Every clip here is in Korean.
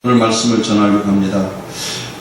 오늘 말씀을 전하려고 합니다.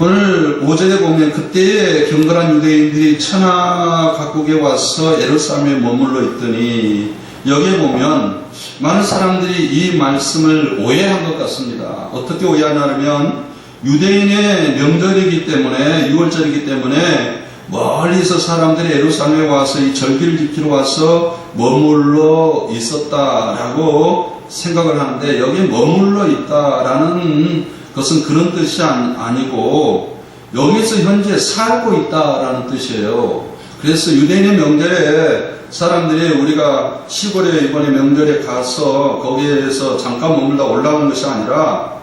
오늘 5절에 보면 그때에 경건한 유대인들이 천하 각국에 와서 예루살렘에 머물러 있더니, 여기에 보면 많은 사람들이 이 말씀을 오해한 것 같습니다. 어떻게 오해하냐면 유대인의 명절이기 때문에, 6월절이기 때문에 멀리서 사람들이 예루살렘에 와서 이 절기를 지키러 와서 머물러 있었다라고 생각을 하는데, 여기에 머물러 있다라는 것은 그런 뜻이 아니고 여기서 현재 살고 있다라는 뜻이에요. 그래서 유대인의 명절에 사람들이 우리가 시골에 이번에 명절에 가서 거기에서 잠깐 머물다 올라오는 것이 아니라,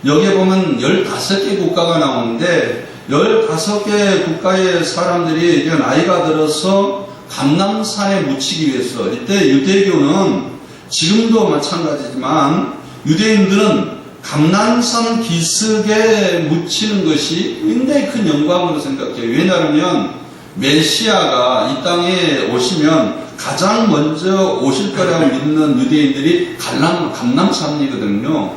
여기에 보면 15개 국가가 나오는데 15개 국가의 사람들이 이제 나이가 들어서 감람산에 묻히기 위해서, 이때 유대교는 지금도 마찬가지지만 유대인들은 감람산 기슭에 묻히는 것이 굉장히 큰 영광으로 생각해요. 왜냐하면 메시아가 이 땅에 오시면 가장 먼저 오실 거라고 믿는 유대인들이 감람산이거든요.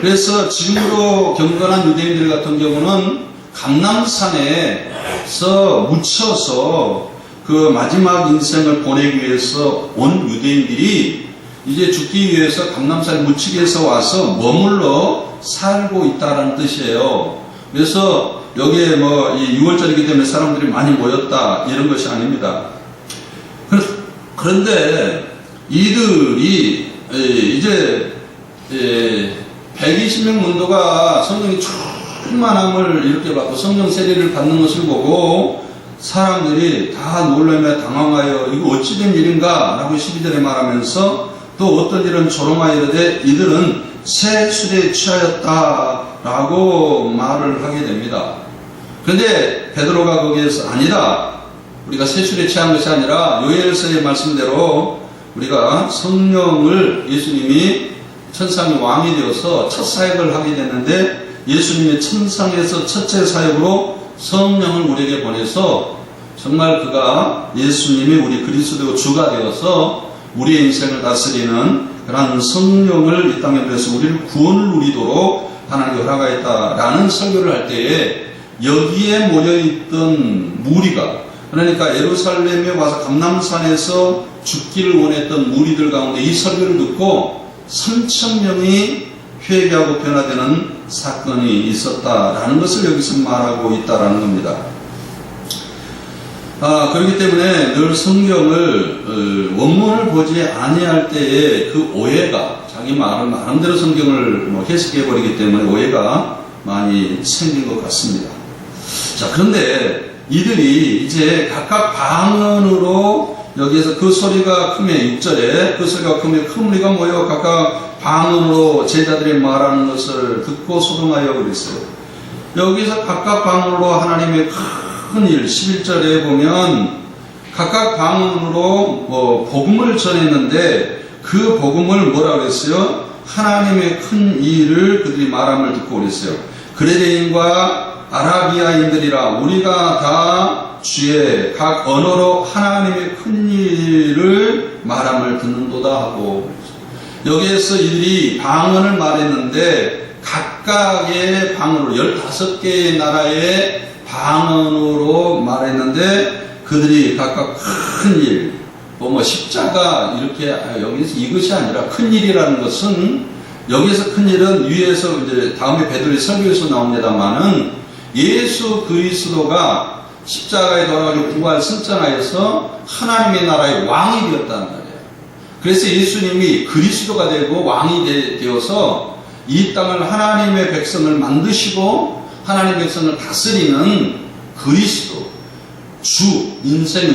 그래서 지금도 경건한 유대인들 같은 경우는 감람산에서 묻혀서 그 마지막 인생을 보내기 위해서 온 유대인들이 이제 죽기 위해서 감람산에 묻히기 위해서 와서 머물러 살고 있다는 뜻이에요. 그래서 여기에 이 6월절이기 때문에 사람들이 많이 모였다 이런 것이 아닙니다. 그런데 이들이 이제 120명 문도가 성령의 충만함을 이렇게 받고 성령 세례를 받는 것을 보고 사람들이 다 놀라며 당황하여 이거 어찌된 일인가 라고 12절에 말하면서, 또 어떤 일은 조롱하여 이르되 이들은 새 술에 취하였다라고 말을 하게 됩니다. 그런데 베드로가 거기에서 아니다, 우리가 새 술에 취한 것이 아니라 요엘서의 말씀대로 우리가 성령을, 예수님이 천상의 왕이 되어서 첫 사역을 하게 됐는데 예수님의 천상에서 첫째 사역으로 성령을 우리에게 보내서 정말 그가 예수님이 우리 그리스도 주가 되어서 우리의 인생을 다스리는 그런 성령을 이 땅에 보내서 우리를 구원을 누리도록 하나님께 허락하였다라는 설교를 할 때에 여기에 모여있던 무리가, 그러니까 예루살렘에 와서 감람산에서 죽기를 원했던 무리들 가운데 이 설교를 듣고 3,000명이 회개하고 변화되는 사건이 있었다라는 것을 여기서 말하고 있다라는 겁니다. 그렇기 때문에 늘 성경을 원문을 보지 아니할 때에 그 오해가, 자기 마음대로 성경을 해석해버리기 때문에 오해가 많이 생긴 것 같습니다. 자, 그런데 이들이 이제 각각 방언으로, 여기에서 그 소리가 크면 6절에 그 소리가 크면 큰 무리가 모여 각각 방언으로 제자들이 말하는 것을 듣고 소동하여 그랬어요. 여기서 각각 방언으로 하나님의 큰 일, 11절에 보면 각각 방언으로 복음을 전했는데 그 복음을 뭐라 그랬어요? 하나님의 큰 일을 그들이 말함을 듣고 그랬어요. 그레데인과 아라비아인들이라 우리가 다 주의 각 언어로 하나님의 큰 일을 말함을 듣는도다 하고, 여기에서 이들이 방언을 말했는데 각각의 방언으로 15개의 나라의 방언으로 말했는데 그들이 각각 큰 일, 십자가 이렇게, 여기서 이것이 아니라 큰 일이라는 것은, 여기서 큰 일은 위에서 이제 다음에 베드로의 설교에서 나옵니다만은 예수 그리스도가 십자가에 돌아가지고 부활 승천하여서 하나님의 나라의 왕이 되었다는 말이에요. 그래서 예수님이 그리스도가 되고 왕이 되어서 이 땅을 하나님의 백성을 만드시고 하나님의 백성을 다스리는 그리스도,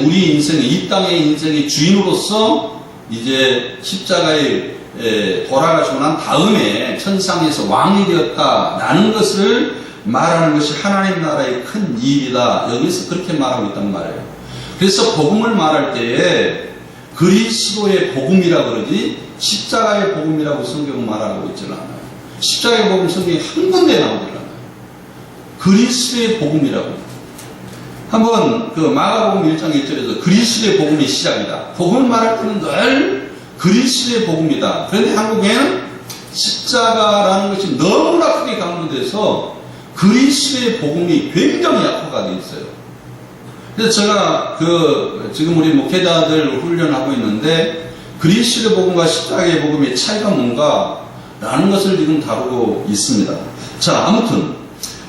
우리 인생의, 이 땅의 인생의 주인으로서 이제 십자가에 돌아가시고 난 다음에 천상에서 왕이 되었다라는 것을 말하는 것이 하나님 나라의 큰 일이다. 여기서 그렇게 말하고 있단 말이에요. 그래서 복음을 말할 때에 그리스도의 복음이라 그러지 십자가의 복음이라고 성경은 말하고 있지는 않아요. 십자가의 복음 성경이 한 군데 나오질 않아요. 그리스도의 복음이라고. 한번 마가복음 1장 1절에서 그리스도의 복음이 시작이다. 복음을 말할 때는 늘 그리스도의 복음이다. 그런데 한국에는 십자가라는 것이 너무나 크게 강조돼서 그리스도의 복음이 굉장히 약화가 되어 있어요. 그래서 제가 지금 우리 목회자들 훈련하고 있는데 그리스도의 복음과 십자가의 복음의 차이가 뭔가라는 것을 지금 다루고 있습니다. 자, 아무튼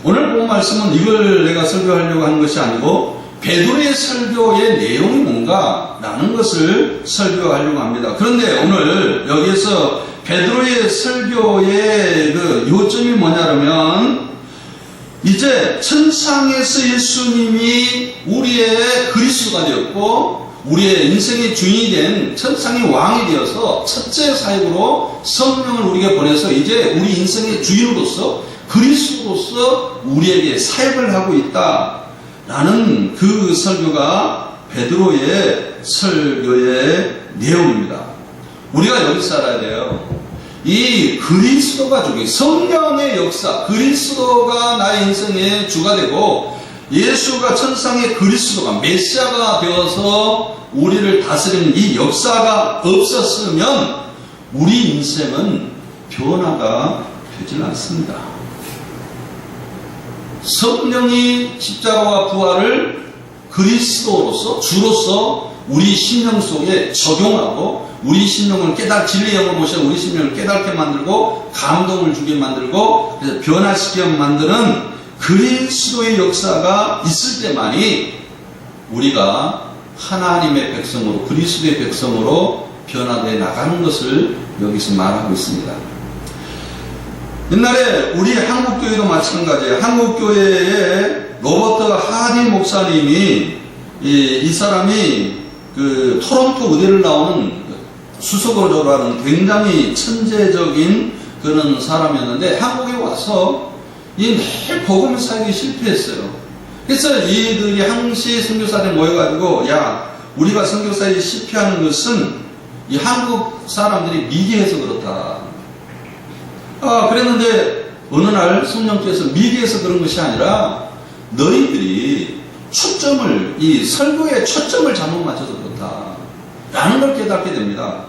오늘 본 말씀은 이걸 내가 설교하려고 하는 것이 아니고 베드로의 설교의 내용이 뭔가라는 것을 설교하려고 합니다. 그런데 오늘 여기에서 베드로의 설교의 그 요점이 뭐냐면 이제 천상에서 예수님이 우리의 그리스도가 되었고 우리의 인생의 주인이 된 천상의 왕이 되어서 첫째 사역으로 성령을 우리에게 보내서 이제 우리 인생의 주인으로서 그리스도로서 우리에게 사역을 하고 있다라는 그 설교가 베드로의 설교의 내용입니다. 우리가 여기 살아야 돼요. 이 그리스도가 중요해요. 성령의 역사, 그리스도가 나의 인생의 주가 되고 예수가 천상의 그리스도가 메시아가 되어서 우리를 다스리는 이 역사가 없었으면 우리 인생은 변화가 되질 않습니다. 성령이 십자가와 부활을 그리스도로서 주로서 우리 심령 속에 적용하고 우리 심령을 진리의 영을 모셔 우리 심령을 깨닫게 만들고 감동을 주게 만들고 그래서 변화시켜 만드는 그리스도의 역사가 있을 때만이 우리가 하나님의 백성으로 그리스도의 백성으로 변화되어 나가는 것을 여기서 말하고 있습니다. 옛날에 우리 한국교회도 마찬가지예요. 한국교회의 로버트 하디 목사님이 이 사람이 그 토론토 의대를 나오는 수석으로 졸업하는 굉장히 천재적인 그런 사람이었는데 한국에 와서 매일 복음을 사역에 실패했어요. 그래서 이들이 항시 선교사들이 모여가지고 야 우리가 선교사에 실패하는 것은 이 한국 사람들이 미개해서 그렇다. 그랬는데 어느 날 성령께서 미개해서 그런 것이 아니라 너희들이 초점을 이 설교의 초점을 잘못 맞춰서 그렇다 라는 걸 깨닫게 됩니다.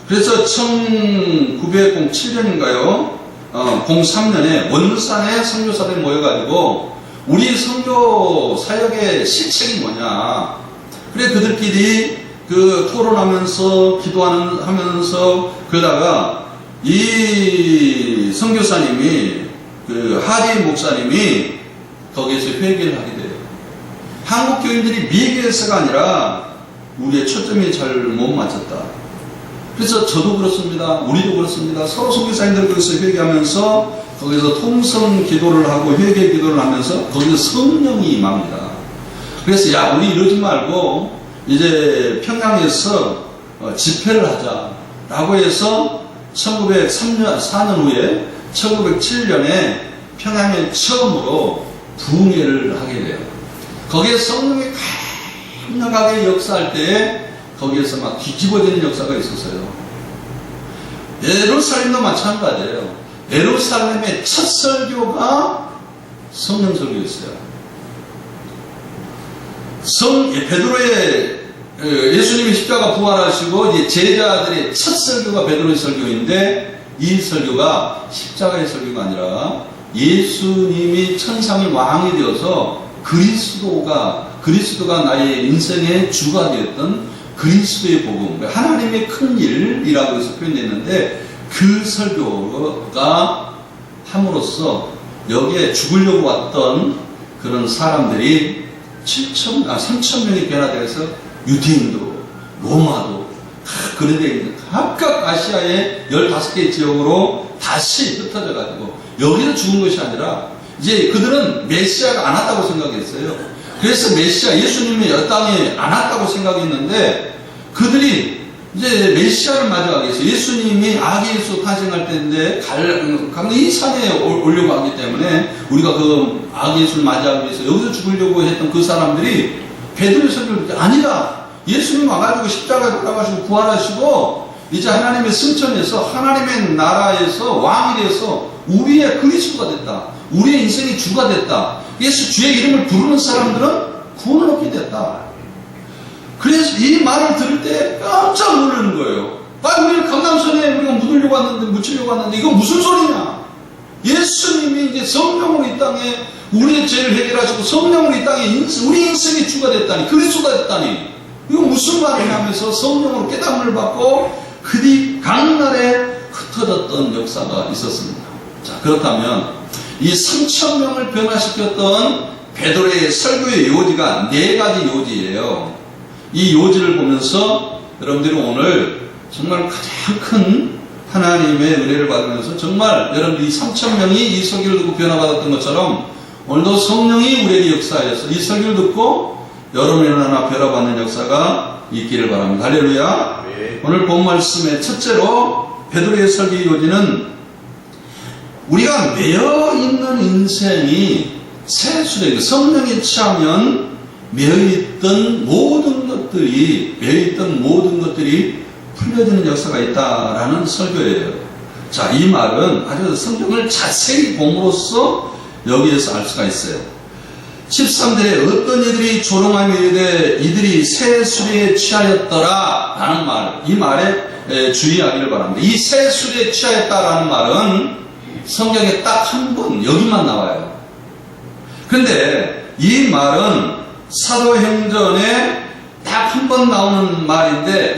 그래서 1907년인가요 03년에 원산에 선교사들이 모여가지고 우리 선교 사역의 실책이 뭐냐 그래 그들끼리 그 토론하면서 기도하면서 그러다가 이 선교사님이 그 하디 목사님이 거기에서 회개를 하게 돼요. 한국 교인들이 미개해서가 아니라 우리의 초점이 잘 못 맞췄다. 그래서 저도 그렇습니다. 우리도 그렇습니다. 서로 선교사님들 거기서 회개하면서 거기서 통성 기도를 하고 회개 기도를 하면서 거기서 성령이 임합니다. 그래서 야 우리 이러지 말고 이제 평양에서 집회를 하자라고 해서 1904년 후에 1907년에 평양에 처음으로 부흥회를 하게 돼요. 거기에 성령이 강력하게 역사할 때에 거기에서 막 뒤집어지는 역사가 있었어요. 예루살렘도 마찬가지예요. 예루살렘의 첫 설교가 성령 설교였어요. 베드로의 예수님이 십자가 부활하시고 이제 제자들의 첫 설교가 베드로의 설교인데 이 설교가 십자가의 설교가 아니라 예수님이 천상의 왕이 되어서 그리스도가 나의 인생의 주가 되었던 그리스도의 복음, 하나님의 큰 일이라고 해서 표현했는데 그 설교가 함으로써 여기에 죽으려고 왔던 그런 사람들이 3,000명이 변화되어서 유대인도 로마도 그런데 각각 아시아의 15개 지역으로 다시 흩어져 가지고 여기서 죽은 것이 아니라 이제 그들은 메시아가 안 왔다고 생각했어요. 그래서 예수님이 이 땅에 안 왔다고 생각했는데 그들이 이제 메시아를 맞이하기 위해서 예수님이 아기 예수 탄생할 때인데 이 산에 오려고 하기 때문에 우리가 그 아기 예수를 맞이하기 위해서 여기서 죽으려고 했던 그 사람들이 베드로의 설교를 듣고 아니다. 예수님 와가지고 십자가에 돌아가시고 부활하시고 이제 하나님의 승천에서 하나님의 나라에서 왕이 되어서 우리의 그리스도가 됐다. 우리의 인생의 주가 됐다. 예수 주의 이름을 부르는 사람들은 구원을 얻게 됐다. 그래서 이 말을 들을 때 깜짝 놀라는 거예요. 우리를 감람선에 우리가 묻으려고 왔는데, 묻히려고 왔는데, 이건 무슨 소리냐? 예수님이 이제 성령으로 이 땅에 우리의 죄를 해결하시고 성령으로 이 땅에 우리 인생의 주가 됐다니, 그리스도가 됐다니, 이건 무슨 말이냐 하면서 성령으로 깨달음을 받고 그 뒤 강날에 흩어졌던 역사가 있었습니다. 자, 그렇다면 이 3,000명을 변화시켰던 베드로의 설교의 요지가 4가지 요지예요. 이 요지를 보면서 여러분들이 오늘 정말 가장 큰 하나님의 은혜를 받으면서 정말 여러분들이 3,000명이 이 설교를 듣고 변화받았던 것처럼 오늘도 성령이 우리에게 역사하여서 이 설교를 듣고 여러분이 하나 변화받는 역사가 있기를 바랍니다. 할렐루야. 네. 오늘 본 말씀의 첫째로 베드로의 설교의 요지는 우리가 매여있는 인생이 세술에 성령에 취하면 매여있던 모든 것들이 풀려지는 역사가 있다라는 설교예요. 자, 이 말은 아주 성경을 자세히 봄으로써 여기에서 알 수가 있어요. 13절에 어떤 이들이 조롱하며 이르되 이들이 세술에 취하였더라 라는 말, 이 말에 주의하기를 바랍니다. 이 세술에 취하였다라는 말은 성경에 딱 한 번 여기만 나와요. 그런데 이 말은 사도행전에 딱 한 번 나오는 말인데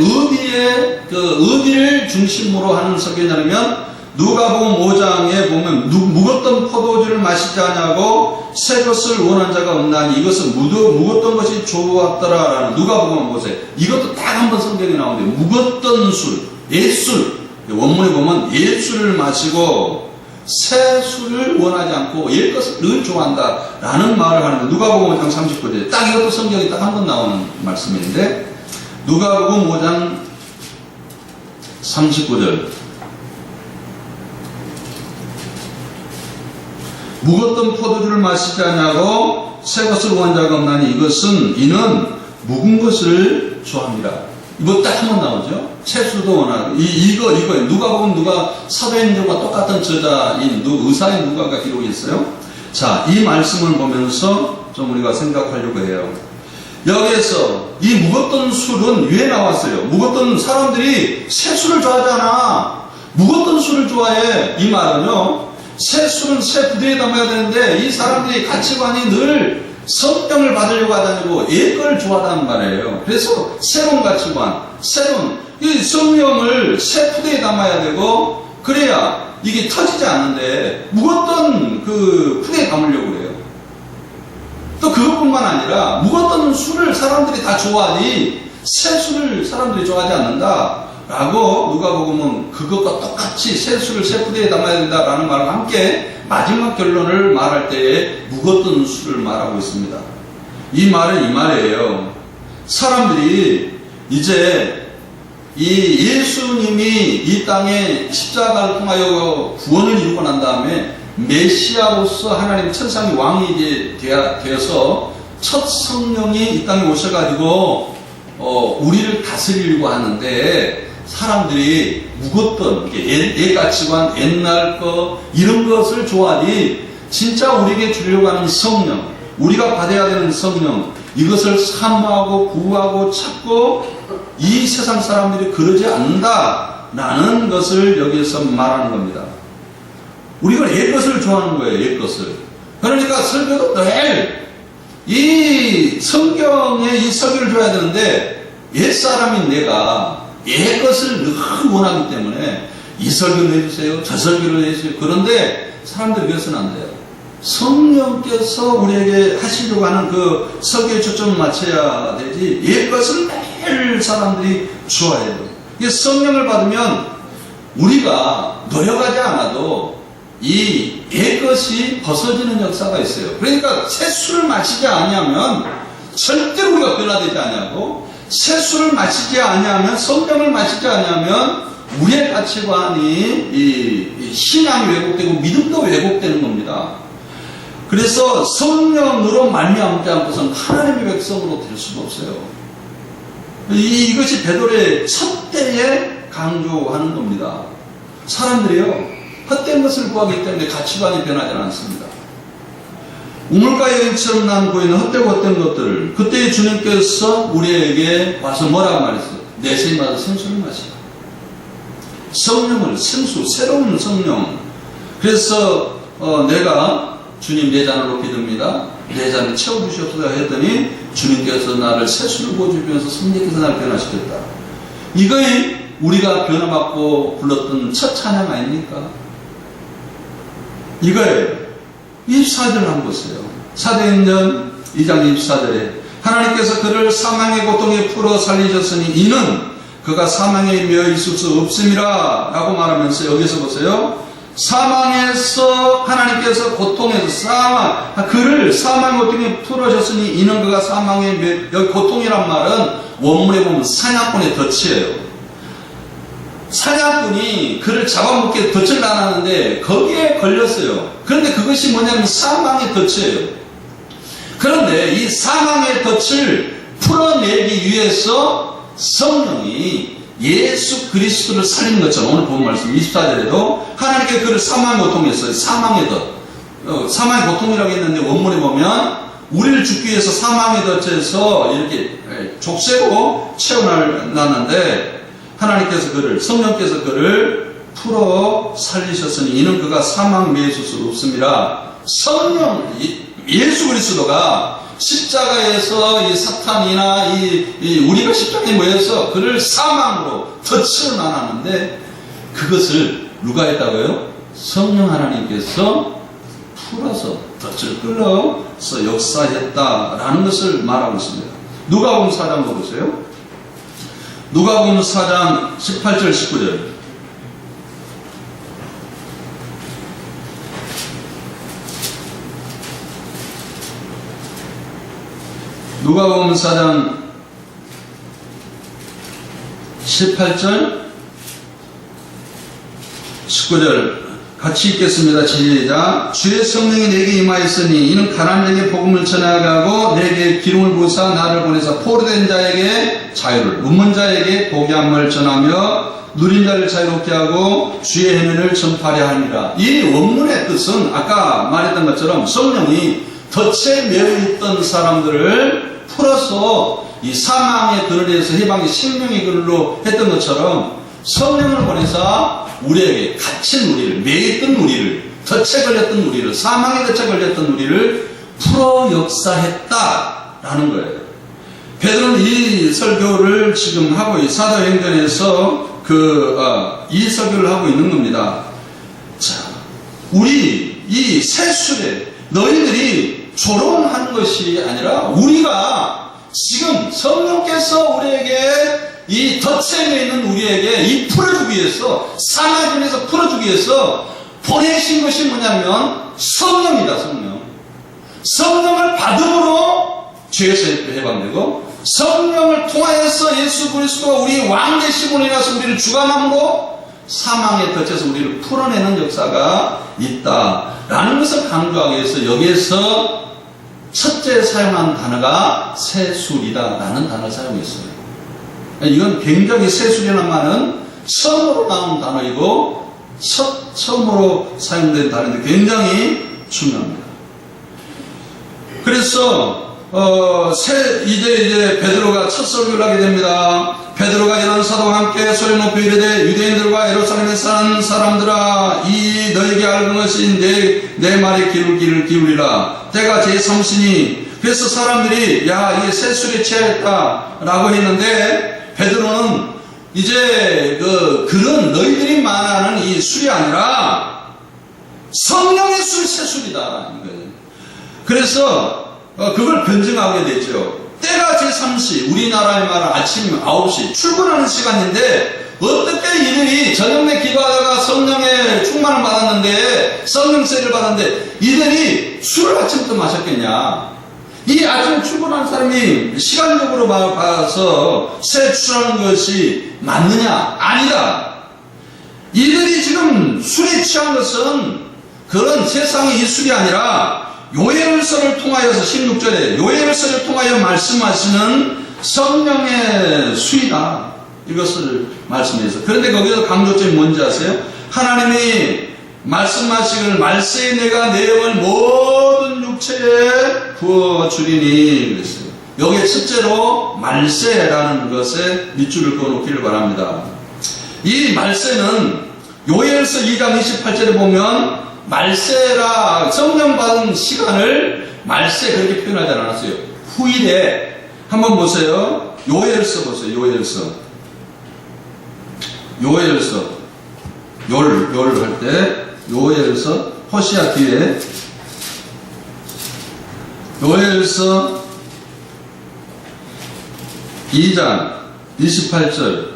어디를 중심으로 하는 설교냐면 누가복음 5장에 보면 묵었던 포도주를 마시지 않냐고 새 것을 원한 자가 없나니 이것은 묵었던 것이 좋았더라라는 누가복음 보세요. 이것도 딱 한 번 성경에 나오는데 묵었던 술, 옛술, 원문에 보면 옛술을 마시고 새 술을 원하지 않고 옛 것을 늘 좋아한다라는 말을 하는데 누가복음 5장 39절 딱 이것도 성경에 딱 한 번 나오는 말씀인데 누가복음 5장 39절 묵었던 포도주를 마시지 않냐고 새 것을 원한 자가 없나니 이는 묵은 것을 좋아합니다. 이거 딱 한 번 나오죠. 채수도 원하고 이거 누가 사도행전과 똑같은 저자인 의사인 누가가 기록이 있어요. 자, 이 말씀을 보면서 좀 우리가 생각하려고 해요. 여기에서 이 묵었던 술은 왜 나왔어요? 묵었던 사람들이 새 술을 좋아하잖아. 묵었던 술을 좋아해. 이 말은요, 새 술은 새 부대에 담아야 되는데 이 사람들이 가치관이 늘 성령을 받으려고 하다니고 옛 걸 좋아하단 말이에요. 그래서 새로운 가치관, 이 성령을 새 푸대에 담아야 되고 그래야 이게 터지지 않는데 묵었던 그 푸대에 담으려고 그래요. 또 그것뿐만 아니라 묵었던 술을 사람들이 다 좋아하니 새 술을 사람들이 좋아하지 않는다 라고 누가복음은 그것과 똑같이 새 술을 새 푸대에 담아야 된다라는 말과 함께 마지막 결론을 말할 때에 묵었던 술을 말하고 있습니다. 이 말은 이 말이에요. 사람들이 이제 이 예수님이 이 땅에 십자가를 통하여 구원을 이루고 난 다음에 메시아로서 하나님 천상의 왕이 되어서 첫 성령이 이 땅에 오셔가지고 우리를 다스리려고 하는데 사람들이 묵었던 옛 가치관, 옛날 거 이런 것을 좋아하니 진짜 우리에게 주려고 하는 성령, 우리가 받아야 되는 성령 이것을 사모하고 구하고 찾고 이 세상 사람들이 그러지 않는다라는 것을 여기에서 말하는 겁니다. 우리가 옛 것을 좋아하는 거예요. 옛 것을. 그러니까 설교도 늘 이 성경의 이 설교를 줘야 되는데 옛 사람인 내가 옛 것을 늘 원하기 때문에 이 설교를 해주세요. 저 설교를 해주세요. 그런데 사람들이 그래서는 안 돼요. 성령께서 우리에게 하시려고 하는 그 설교에 초점을 맞춰야 되지 옛 것을 매일 사람들이 좋아해요. 이게 성령을 받으면 우리가 노력하지 않아도 이 옛 것이 벗어지는 역사가 있어요. 그러니까 새 술을 마시지 않으면 절대로 우리가 변화되지 않냐고 새 술을 마시지 않으면 성령을 마시지 않으면 우리의 가치관이 이 신앙이 왜곡되고 믿음도 왜곡되는 겁니다. 그래서 성령으로 말미암지 않고선 하나님의 백성으로 될 수가 없어요. 이것이 베드로의 첫 때에 강조하는 겁니다. 사람들이요 헛된 것을 구하기 때문에 가치관이 변하지 않습니다. 우물가 여인처럼 난 보이는 헛되고 헛된 것들을 그때 주님께서 우리에게 와서 뭐라고 말했어요? 내세마다 생수를 마시라. 성령을 생수, 새로운 성령. 그래서 내가 주님 내 잔을 높이 듭니다. 내 잔을 채워주시옵소서 했더니 주님께서 나를 새수를 부어주시면서 성령께서 나를 변화시켰다. 이거이 우리가 변화받고 불렀던 첫 찬양 아닙니까? 이거예요. 24절 한번 보세요. 사도행전 2장 24절에 하나님께서 그를 사망의 고통에 풀어 살리셨으니 이는 그가 사망에 매여 있을 수 없음이라 라고 말하면서 여기서 보세요. 사망에서 하나님께서 고통에서 그를 사망의 고통에 풀어줬으니 이는 그가 사망에 여기 고통이란 말은 원문에 보면 사냥꾼의 덫이에요. 사냥꾼이 그를 잡아먹게 덫을 놔놨는데 거기에 걸렸어요. 그런데 그것이 뭐냐면 사망의 덫이에요. 그런데 이 사망의 덫을 풀어내기 위해서 성령이 예수 그리스도를 살린 것처럼 오늘 본 말씀 24절에도 하나님께 그를 사망의 고통했어요. 사망의 덫. 사망의 고통이라고 했는데 원문에 보면 우리를 죽기 위해서 사망의 덫에서 이렇게 족쇄로 채워놨는데 하나님께서 성령께서 그를 풀어 살리셨으니 이는 그가 사망 매일 수 없음이라. 성령, 예수 그리스도가 십자가에서 이 사탄이나 우리가 십자가에 모여서 그를 사망으로 덫으로 나눴는데 그것을 누가 했다고요? 성령 하나님께서 풀어서 덫을 끌어서 역사했다라는 것을 말하고 있습니다. 누가복음 4장 보세요. 누가복음 4장 18절 19절. 누가복음 4장 18절 19절 같이 읽겠습니다. 시작. 주의 성령이 내게 임하였으니 이는 가난한 자에게 복음을 전하고 내게 기름을 부으사 나를 보내사 포로된 자에게 자유를, 눈먼 자에게 복음을 전하며 누린 자를 자유롭게 하고 주의 해면을 전파하려 하니라. 이 원문의 뜻은 아까 말했던 것처럼 성령이 덫에 매여 있던 사람들을 풀어서 이 사망의 그늘에서 해방의 생명의 그늘로 했던 것처럼 성령을 보내사 우리에게 갇힌 우리를, 매였던 우리를, 덫에 걸렸던 우리를, 사망의 덫에 걸렸던 우리를 풀어 역사했다라는 거예요. 베드로는 이 설교를 지금 하고 사도행전에서 이 설교를 하고 있는 겁니다. 자, 우리 이 새술에 너희들이 조롱하는 것이 아니라 우리가 지금 성령께서 우리에게 이 덫에 있는 우리에게 이 풀어주기 위해서 사망에서 풀어주기 위해서 보내신 것이 뭐냐면 성령이다. 성령을 받음으로 죄에서 해방되고 성령을 통하여서 예수 그리스도가 우리 왕 되심으로 인해서 우리를 주관함으로 사망의 덫에서 우리를 풀어내는 역사가 있다라는 것을 강조하기 위해서 여기에서 첫째 사용한 단어가 새술이다라는 단어를 사용했어요. 이건 굉장히 새술이라는 말은 처음으로 나온 단어이고 처음으로 사용된 단어인데 굉장히 중요합니다. 그래서 이제 베드로가 첫 설교를 하게 됩니다. 베드로가 이런 사도와 함께 소리 높여 이르되 유대인들과 예루살렘에 사는 사람들아 이 너에게 알는 것이 내 말에 귀를 기울이라. 때가 제3시니. 그래서 사람들이 야 이게 새술에 취하였다라고 했는데 베드로는 이제 그런 너희들이 말하는 이 술이 아니라 성령의 술, 새술이다. 그래서 그걸 변증하게 됐죠. 때가 제3시, 우리나라의 말은 아침 9시 출근하는 시간인데 어떻게 이들이 저녁에 기도하다가 성령의 충만을 받았는데 성령세를 받았는데 이들이 술을 아침부터 마셨겠냐. 이 아침 출근하는 사람이 시간적으로 봐서 세출하는 것이 맞느냐? 아니다. 이들이 지금 술에 취한 것은 그런 세상의 이 술이 아니라 요엘서를 통하여서 16절에 요엘서를 통하여 말씀하시는 성령의 수이다. 이것을 말씀해서. 그런데 거기서 강조점이 뭔지 아세요? 하나님이 말씀하시기를 말세에 내가 내 영을 모든 육체에 부어주리니 그랬어요. 여기에 첫째로 말세라는 것에 밑줄을 그어놓기를 바랍니다. 이 말세는 요엘서 2장 28절에 보면 말세라 성령 받은 시간을 말세 그렇게 표현하지 않았어요. 후일에 한번 보세요. 요엘서 보세요. 요엘서 열 할 때 요엘서 호시아 뒤에 요엘서 2장 28절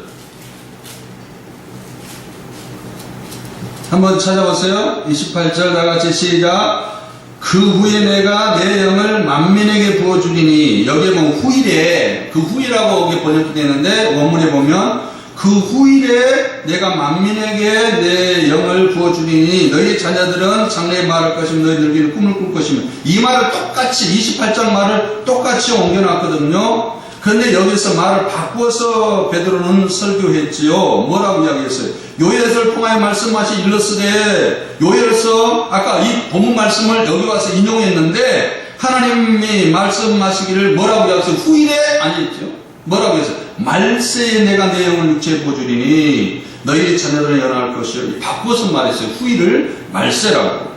한번 찾아보세요. 28절 다같이 시작. 그 후에 내가 내 영을 만민에게 부어주리니, 여기에 보면 후일에, 그 후이라고 여기 번역이 되는데 원문에 보면 그 후일에 내가 만민에게 내 영을 부어주리니 너희 자녀들은 장래에 말할 것이며 너희 늙기는 꿈을 꿀 것이며, 이 말을 똑같이 28장 말을 똑같이 옮겨놨거든요. 그런데 여기서 말을 바꾸어서 베드로는 설교했지요. 뭐라고 이야기했어요? 요엘서를 통하여 말씀하시 일러스되, 요엘서 아까 이 본문 말씀을 여기 와서 인용했는데 하나님이 말씀하시기를 뭐라고 이야기했어요? 후일에 아니었죠. 뭐라고 했어요? 말세에 내가 내 영을 육체에 부어주리니 너희 자녀들은 연할 것이요. 바꾸어서 말했어요. 후일을 말세라고.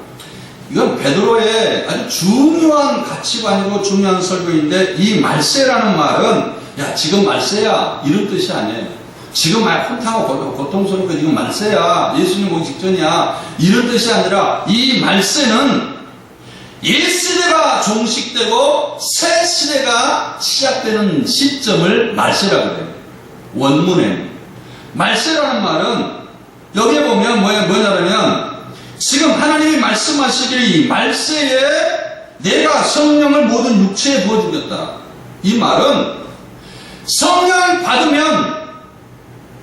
이건 베드로의 아주 중요한 가치관이고 중요한 설교인데, 이 말세라는 말은 야 지금 말세야 이런 뜻이 아니에요. 지금 막 혼탕하고 고통스럽고 지금 말세야, 예수님 오기 직전이야 이런 뜻이 아니라, 이 말세는 옛 시대가 종식되고 새 시대가 시작되는 시점을 말세라고 해요. 원문에 말세라는 말은 여기에 보면 뭐냐면 지금 하나님이 말씀하시기를 이 말세에 내가 성령을 모든 육체에 부어주겠다. 이 말은 성령을 받으면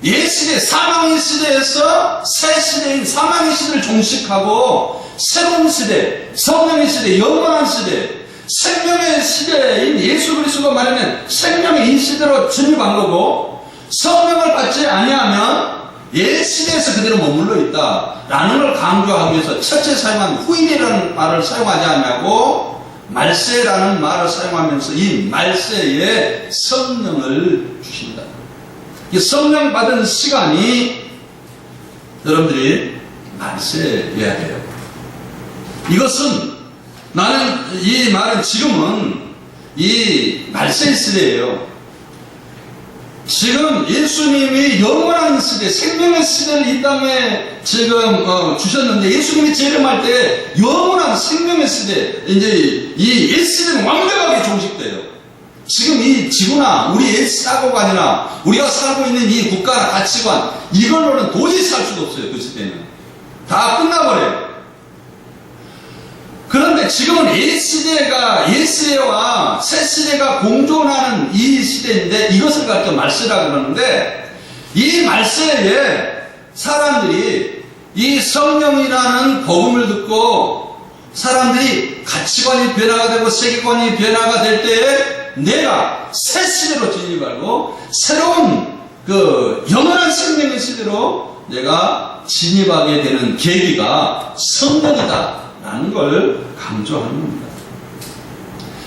옛 시대, 사망의 시대에서 새 시대인 사망의 시대를 종식하고 새로운 시대, 성령의 시대, 영원한 시대, 생명의 시대인 예수 그리스도가 말하면 생명의 이 시대로 진입한 거고, 성령을 받지 아니하면 옛 시대에서 그대로 머물러 있다라는 걸 강조하기 위해서 첫째 사용한 후일이라는 말을 사용하지 않냐고 말세라는 말을 사용하면서 이 말세에 성령을 주신다. 이 성령 받은 시간이 여러분들이 말세여야 돼요. 이것은 나는 이 말은 지금은 이 말세 시대예요. 지금 예수님이 영원한 시대, 생명의 시대를 이 땅에 지금 주셨는데, 예수님이 재림할 때 영원한 생명의 시대, 이제 이 옛 시대는 완벽하게 종식돼요. 지금 이 지구나 우리 옛 사고관이나 우리가 살고 있는 이 국가나 가치관, 이걸로는 도저히 살 수가 없어요. 그 시대는 다 끝나버려요. 그런데 지금은 옛 시대와 새 시대가 공존하는 이 시대인데, 이것을 가르쳐 말세라고 그러는데, 이 말세에 사람들이 이 성령이라는 복음을 듣고 사람들이 가치관이 변화가 되고 세계관이 변화가 될 때에 내가 새 시대로 진입하고 새로운 그 영원한 생명의 시대로 내가 진입하게 되는 계기가 성령이다 라는 걸 강조하는 겁니다.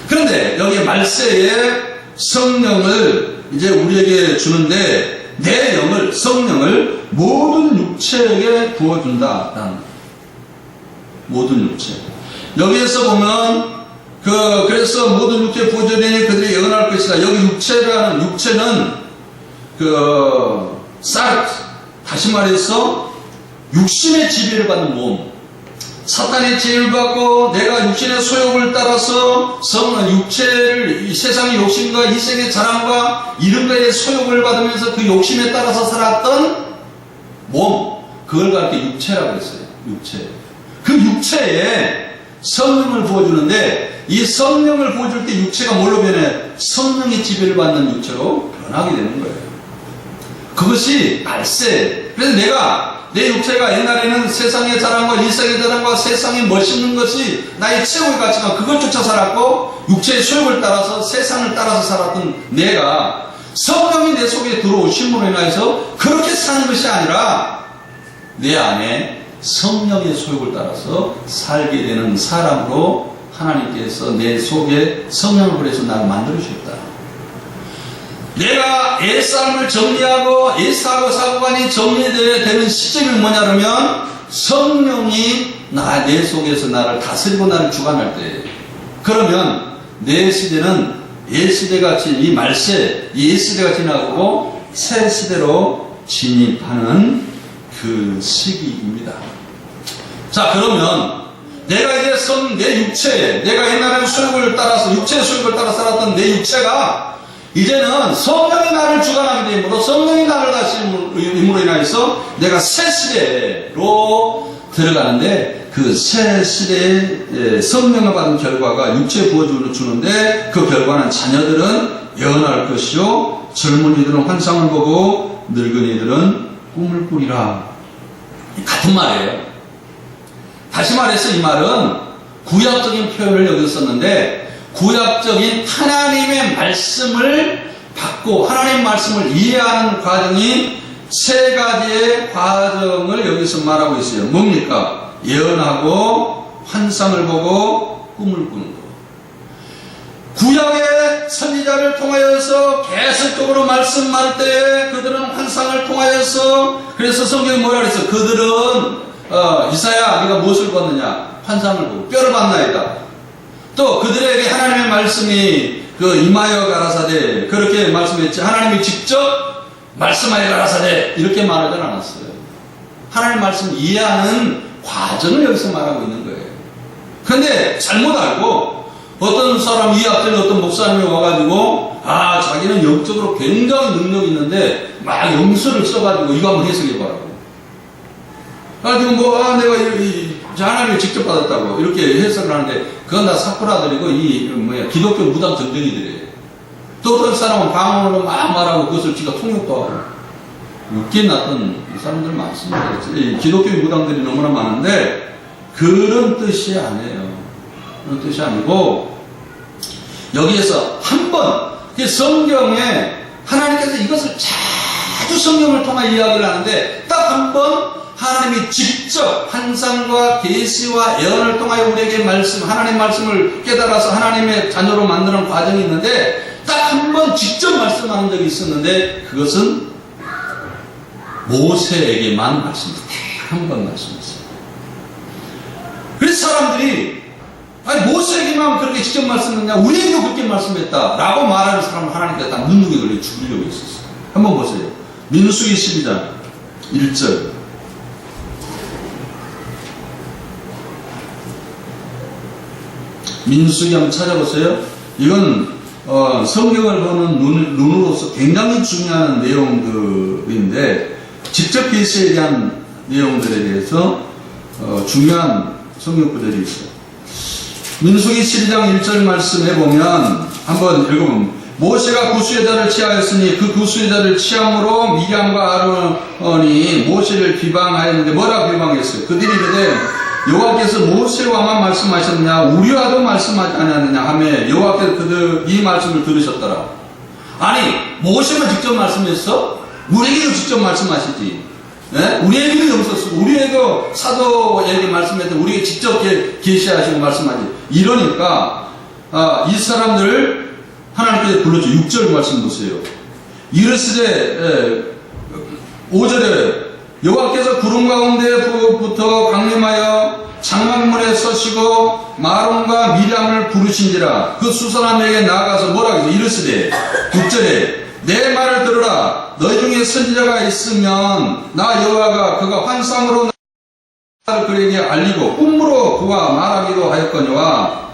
그런데 여기 말세에 성령을 이제 우리에게 주는데, 내 영을, 성령을 모든 육체에게 부어준다. 모든 육체. 여기에서 보면 그래서 모든 육체에 부어주리니 그들이 영원할 것이다. 여기 육체는 다시 말해서 육신의 지배를 받는 몸, 사탄의 지혜를 받고 내가 육신의 소욕을 따라서 육체를, 세상의 욕심과 이 세계의 자랑과 이런 거에 소욕을 받으면서 그 욕심에 따라서 살았던 몸, 그걸 가르쳐 육체라고 했어요. 육체. 그 육체에 성령을 부어주는데, 이 성령을 부어줄 때 육체가 뭘로 변해? 성령의 지배를 받는 육체로 변하게 되는 거예요. 그것이 말세. 그래서 내 육체가 옛날에는 세상의 자랑과 이 세계의 자랑과 세상의 멋있는 것이 나의 최고의 가치가, 그걸 쫓아 살았고 육체의 소욕을 따라서 세상을 따라서 살았던 내가 성령이 내 속에 들어오심으로 인해서 그렇게 사는 것이 아니라 내 안에 성령의 소욕을 따라서 살게 되는 사람으로 하나님께서 내 속에 성령을 보내서 나를 만들어주셨다. 내가 옛삶을 정리하고 옛사고 사고관이 정리되는 시점이 뭐냐면 성령이 내 속에서 나를 다스리고 나를 주관할 때, 그러면 내 시대는 옛 시대같이 이 말세, 이 옛 시대가 지나고 새 시대로 진입하는 그 시기입니다. 자, 그러면 내가 이제 내 육체, 내가 옛날에는 수욕을 따라서, 육체의 수욕을 따라 살았던 내 육체가 이제는 성령이 나를 주관하게 되므로 성령이 나를 다스림으로 인하여서 내가 새 시대로 들어가는데, 그 새 시대에 성령을 받은 결과가 육체에 부어주는데, 그 결과는 자녀들은 예언할 것이요 젊은이들은 환상을 보고 늙은이들은 꿈을 꾸리라. 같은 말이에요. 다시 말해서 이 말은 구약적인 표현을 여기서 썼는데, 구약적인 하나님의 말씀을 받고 하나님의 말씀을 이해하는 과정이 세 가지의 과정을 여기서 말하고 있어요. 뭡니까? 예언하고 환상을 보고 꿈을 꾸는 것. 구약의 선지자를 통하여서 계속적으로 말씀할 때 그들은 환상을 통하여서, 그래서 성경이 뭐라 그랬어? 그들은 이사야 네가 무엇을 봤느냐? 환상을 보고 뼈를 봤나이다. 또 그들에게 하나님의 말씀이 임하여 가라사대 그렇게 말씀했지, 하나님이 직접 말씀하여 가라사대 이렇게 말하지 않았어요. 하나님의 말씀을 이해하는 과정을 여기서 말하고 있는 거예요. 그런데 잘못 알고 어떤 사람, 이학적인 어떤 목사님이 와가지고 자기는 영적으로 굉장히 능력이 있는데 막 영수를 써가지고 이거 한번 해석해봐라고. 내가 하나님이 직접 받았다고 이렇게 해석을 하는데, 그건 다 사쿠라들이고 기독교 무당 전쟁이들이에요. 또 어떤 사람은 방언으로 막 말하고 그것을 지가 통역도 하고 웃긴 났던 사람들 많습니다. 기독교 무당들이 너무나 많은데 그런 뜻이 아니에요. 그런 뜻이 아니고, 여기에서 한번 성경에 하나님께서 이것을 자주 성경을 통해 이야기를 하는데, 딱 한 번 하나님이 직접 환상과 계시와 예언을 통하여 우리에게 하나님 말씀을 깨달아서 하나님의 자녀로 만드는 과정이 있는데, 딱 한 번 직접 말씀하는 적이 있었는데, 그것은 모세에게만 말씀했어요. 한 번 말씀했어요. 그래서 사람들이 모세에게만 그렇게 직접 말씀했냐, 우리에게도 그렇게 말씀했다 라고 말하는 사람은 하나님께 다 문둥이 걸려 죽이려고 했었어요. 한번 보세요. 민수기 12장 1절. 민수기 한번 찾아보세요. 이건 성경을 보는 눈으로서 굉장히 중요한 내용들인데, 직접 계시에 대한 내용들에 대해서 중요한 성경 구절이 있어요. 민수기 12장 1절 말씀해 보면, 한번 읽어보면, 모세가 구수여자를 취하였으니 그 구수여자를 취함으로 미디안과 아론이 모세를 비방하였는데, 뭐라 비방했어요? 그들이 이르되 여호와께서 모세와만 말씀하셨느냐 우리와도 말씀하지 않았느냐 하며 여호와께서 이 말씀을 들으셨더라. 아니, 모세만 직접 말씀했어? 우리에게도 직접 말씀하시지. 예? 우리에게도 영서 쓰고 우리에게도 사도에게 말씀했던 우리에게 직접 계시하시고 말씀하지. 이러니까 이 사람들을 하나님께서 불렀죠. 6절 말씀 보세요. 이르시되 5절에 여호와께서 구름 가운데부터 강림하여 장막문에 서시고 마론과 미리암을 부르신지라. 그 수사람에게 나아가서 뭐라 그러죠? 이르시되 6절에 내 말을 들으라. 너희 중에 선지자가 있으면 나 여호와가 그가 환상으로 나를 그에게 알리고 꿈으로 그와 말하기도 하였거니와.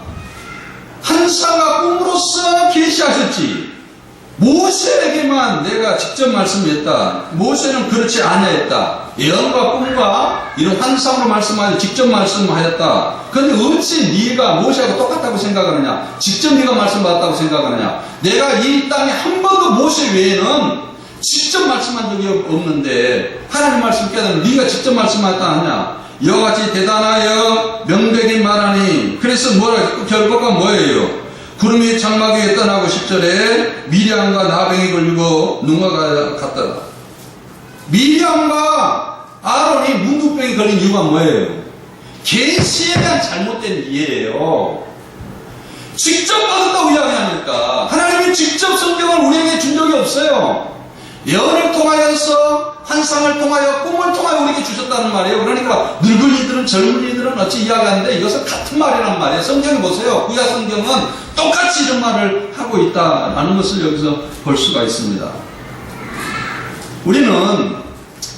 환상과 꿈으로써 계시하셨지. 모세에게만 내가 직접 말씀했다. 모세는 그렇지 아니했다. 예언과 꿈과 이런 환상으로 말씀하여 직접 말씀하였다. 그런데 어찌 네가 모세하고 똑같다고 생각하느냐? 직접 네가 말씀받았다고 생각하느냐? 내가 이 땅에 한 번도 모세 외에는 직접 말씀한 적이 없는데 하나님 말씀 깨달으면 네가 직접 말씀하였다 하냐? 이와 같이 대단하여 명백히 말하니. 그래서 그 결과가 뭐예요? 구름이 장막 위에 떠나고 10절에 미리암과 나병이 걸리고 누가 갔더라. 미리암과 아론이 문둥병이 걸린 이유가 뭐예요? 계시에 대한 잘못된 이해예요. 직접 받았다고 이야기하니까, 하나님의 하나님이 직접 성경을 우리에게 준 적이 없어요. 예언을 통하여서, 환상을 통하여, 꿈을 통하여 우리에게 주셨다는 말이에요. 그러니까 늙은이들은 젊은이들은 어찌 이야기하는데 이것은 같은 말이란 말이에요. 성경을 보세요. 구약 성경은 똑같이 이런 말을 하고 있다는 것을 여기서 볼 수가 있습니다. 우리는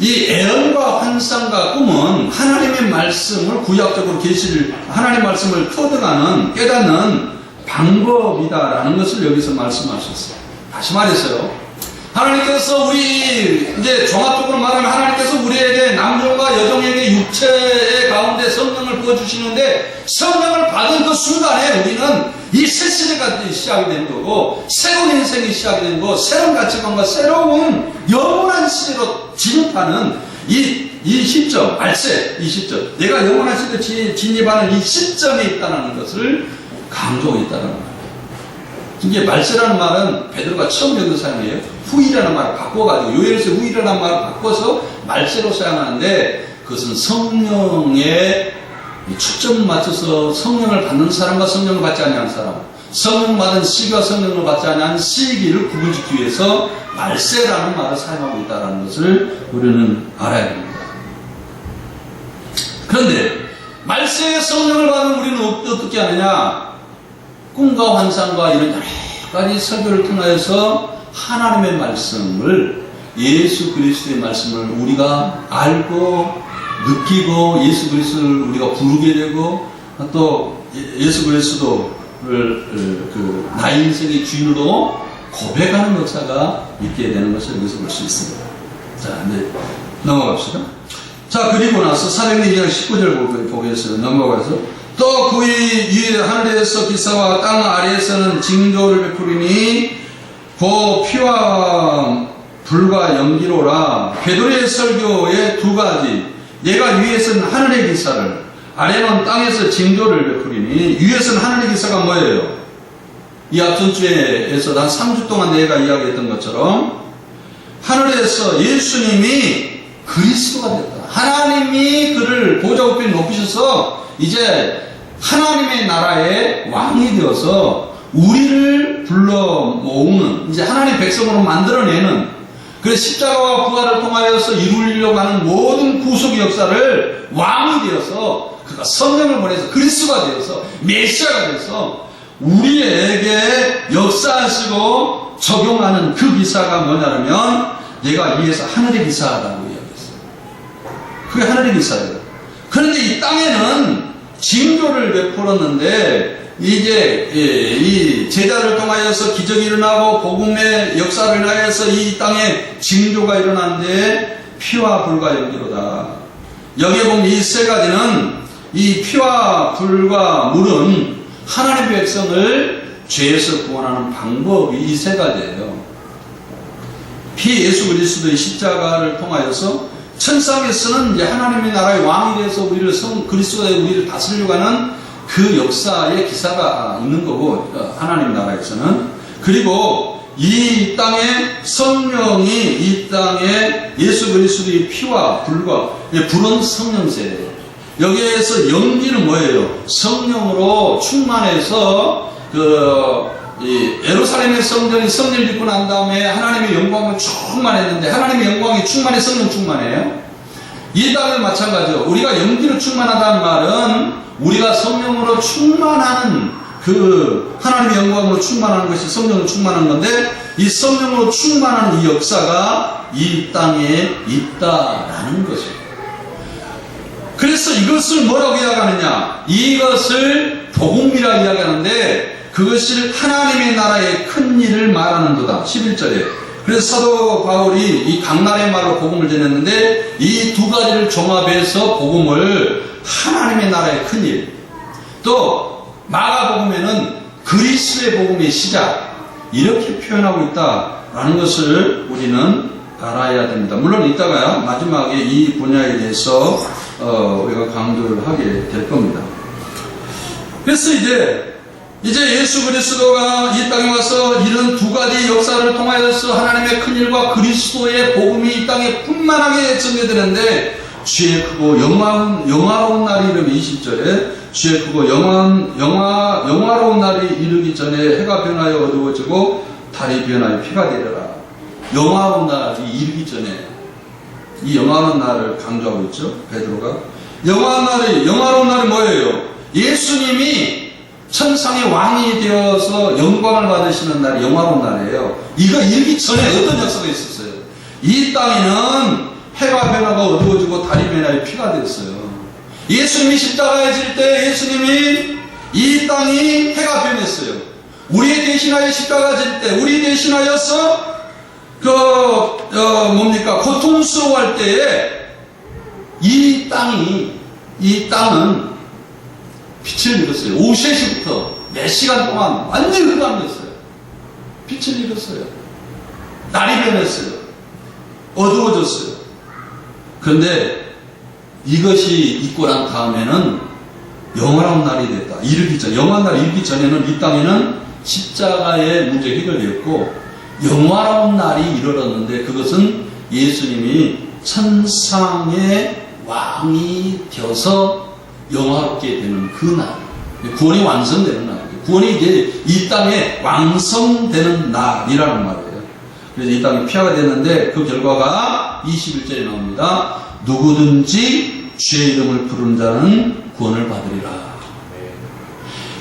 이 예언과 환상과 꿈은 하나님의 말씀을 구약적으로 계시를, 하나님 말씀을 터득하는, 깨닫는 방법이다라는 것을 여기서 말씀하셨어요. 다시 말했어요. 하나님께서 우리, 이제 종합적으로 말하면 하나님께서 우리에게 남종과 여종에게 육체의 가운데 성령을 부어주시는데, 성령을 받은 그 순간에 우리는 이 새 시대가 시작이 되는 거고, 새로운 인생이 시작이 되는 거고, 새로운 가치관과 새로운 영원한 시대로 진입하는 이 시점, 말세, 이 시점, 내가 영원한 시대에 진입하는 이 시점에 있다는 것을 강조하고 있다는 말이에요. 이게 말세라는 말은 베드로가 처음 여기서 사용해요. 후이라는 말을 바꿔가지고, 요엘에서 후이라는 말을 바꿔서 말세로 사용하는데, 그것은 성령에 초점을 맞춰서 성령을 받는 사람과 성령을 받지 아니하는 사람, 성령 받은 시기와 성령을 받지 아니하는 시기를 구분짓기 위해서 말세라는 말을 사용하고 있다는 것을 우리는 알아야 됩니다. 그런데 말세의 성령을 받은 우리는 어떻게 하느냐? 꿈과 환상과 이런 여러 가지 설교를 통하여서 하나님의 말씀을, 예수 그리스도의 말씀을 우리가 알고 느끼고 예수 그리스도를 우리가 부르게 되고, 또 예수 그리스도를 나의 인생의 주인으로 고백하는 역사가 있게 되는 것을 여기서 볼 수 있습니다. 자, 이제 넘어갑시다. 자, 그리고 나서 402장 19절 보겠어요. 넘어가서 또 그 위에 하늘에서 기사와 땅 아래에서는 징조를 베푸리니 그 피와 불과 연기로라. 베드로의 설교의 두 가지, 내가 위에서는 하늘의 기사를, 아래는 땅에서 징조를 베푸리니, 위에서는 하늘의 기사가 뭐예요? 이 앞전 주에서 한 3주 동안 내가 이야기했던 것처럼 하늘에서 예수님이 그리스도가 됐다. 하나님이 그를 보좌 우편에 높이셔서 이제 하나님의 나라의 왕이 되어서 우리를 불러 모으는, 이제 하나님 백성으로 만들어내는, 그래서 십자가와 부활을 통하여서 이루려고 하는 모든 구속의 역사를 왕이 되어서, 그가 성령을 보내서 그리스도가 되어서 메시아가 되어서 우리에게 역사하시고 적용하는 그 기사가 뭐냐면, 내가 위에서 하늘의 기사라고 이야기했어요. 그게 하늘의 기사예요. 그런데 이 땅에는 징조를 베풀었는데, 이제 이 제자를 통하여서 기적이 일어나고 복음의 역사를 인하여서 이 땅에 징조가 일어났는데 피와 불과 연기로다. 여기에 보면 이 세 가지는, 이 피와 불과 물은 하나님의 백성을 죄에서 구원하는 방법이 이 세 가지예요. 피, 예수 그리스도의 십자가를 통하여서 천상에서는 이제 하나님의 나라의 왕이 돼서 우리를 그리스도가 우리를 다스리려고 하는 그 역사의 기사가 있는 거고, 하나님 나라에서는. 그리고 이 땅에 성령이, 이 땅에 예수 그리스도의 피와 불과, 불은 성령세예요. 여기에서 연기는 뭐예요? 성령으로 충만해서 예루살렘의 성전이 성전을 짓고 난 다음에 하나님의 영광을 충만했는데, 하나님의 영광이 충만해, 성령 충만해요. 이 땅은 마찬가지죠. 우리가 연기로 충만하다는 말은 우리가 성령으로 충만하는, 그 하나님의 영광으로 충만하는 것이 성령으로 충만한 건데, 이 성령으로 충만한 이 역사가 이 땅에 있다라는 것이에요. 그래서 이것을 뭐라고 이야기하느냐? 이것을 복음이라고 이야기하는데, 그것을 하나님의 나라의 큰 일을 말하는도다. 11절에. 그래서 사도 바울이 이 강나라의 말로 복음을 전했는데, 이 두 가지를 종합해서 복음을 하나님의 나라의 큰 일, 또 마가복음에는 그리스도의 복음의 시작, 이렇게 표현하고 있다라는 것을 우리는 알아야 됩니다. 물론 이따가 마지막에 이 분야에 대해서 우리가 강조를 하게 될 겁니다. 그래서 이제 예수 그리스도가 이 땅에 와서 이런 두 가지 역사를 통하여서 하나님의 큰 일과 그리스도의 복음이 이 땅에 풍만하게 전개되는데, 주의 크고 영화로운 날이 이르면 20절에 주의 크고 영화로운 날이 이르기 전에 해가 변하여 어두워지고 달이 변하여 피가 되리라. 영화로운 날이 이르기 전에 이 영화로운 날을 강조하고 있죠. 베드로가. 영화로운 날이 뭐예요? 예수님이 천상의 왕이 되어서 영광을 받으시는 날이 영화로운 날이에요. 이거 이르기 전에 어떤 역사가 있었어요? 이 땅에는 해가 변하고 어두워지고 달이 변하여 피가 되었어요. 예수님이 십자가에 질 때 예수님이 이 땅이 해가 변했어요. 우리 대신하여 십자가 질 때 우리 대신하여서 고통스러워할 때에 이 땅은 빛을 잃었어요. 오후 3시부터 몇 시간 동안 완전히 흑암이었어요. 빛을 잃었어요. 날이 변했어요. 어두워졌어요. 그런데 이것이 있고 난 다음에는 영원한 날이 됐다. 영원한 날이 이르기 전에는 이 땅에는 십자가의 문제 해결되었고 영화로운 날이 이르렀는데 그것은 예수님이 천상의 왕이 되어서 영화롭게 되는 그 날, 구원이 완성되는 날, 구원이 이제 이 땅에 완성되는 날이라는 말이에요. 그래서 이 땅에 피하가 됐는데 그 결과가 21절에 나옵니다. 누구든지 주의 이름을 부르는 자는 구원을 받으리라.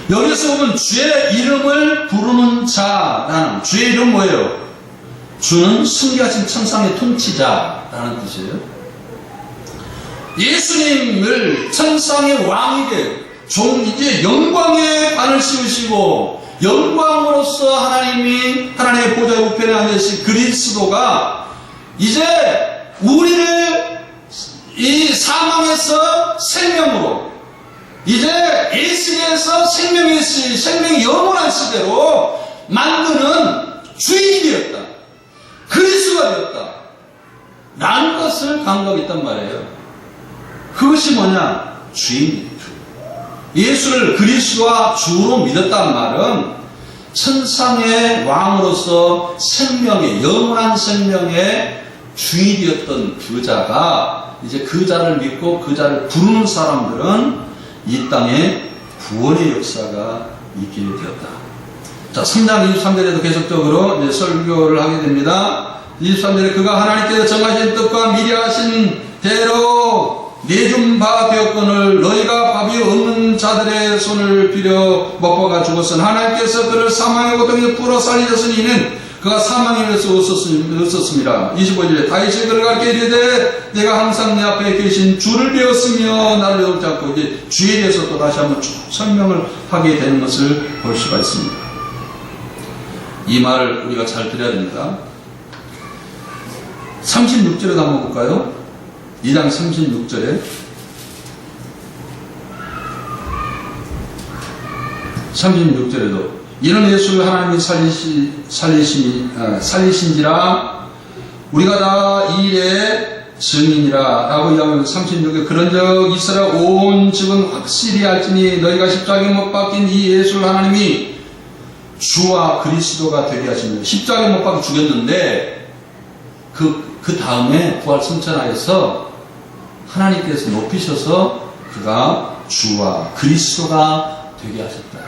여기서 보면 주의 이름을 부르는 자라는, 주의 이름 뭐예요? 주는 승리하신 천상의 통치자라는 뜻이에요. 예수님을 천상의 왕이 돼 이제 영광의 관을 씌우시고 영광으로서 하나님의 보좌 우편에 앉으신 그리스도가 이제 우리를 이 사망에서 생명으로 이제 예수께서 생명이 영원한 시대로 만드는 주인이 되었다. 그리스도가 되었다. 라는 것을 강조하겠단 말이에요. 그것이 뭐냐? 주인이에요. 예수를 그리스도와 주로 믿었다는 말은 천상의 왕으로서 영원한 생명의 주인이 되었던 그 자가 이제 그 자를 믿고 그 자를 부르는 사람들은 이 땅에 구원의 역사가 있게 되었다. 자, 3장 23절에도 계속적으로 이제 설교를 하게 됩니다. 23절에 그가 하나님께서 정하신 뜻과 미리 하신 대로 내준 바 되었거늘 너희가 밥이 없는 자들의 손을 빌어 먹어가 죽었으니 하나님께서 그를 사망의 고통에서 풀어 살리셨으니 이는 그가 사망에 의해서 없었습니다. 25절에 다윗이 그를 가르쳐 이르되 내가 항상 내 앞에 계신 주를 배웠으며 나를 배우지 않고 이제 주에 대해서 또 다시 한번 쭉 설명을 하게 되는 것을 볼 수가 있습니다. 이 말을 우리가 잘 들어야 됩니다. 36절에도 한번 볼까요? 2장 36절에 36절에도 이는 예수를 하나님이 살리신지라 우리가 다 이 일의 증인이라 라고 이야기하면서 36에 그런즉 이스라엘 온 집은 확실히 알지니 너희가 십자가에 못 박힌 이 예수를 하나님이 주와 그리스도가 되게 하십니다. 십자가에 못 박혀 죽였는데 그 다음에 부활 승천하여서 하나님께서 높이셔서 그가 주와 그리스도가 되게 하셨다.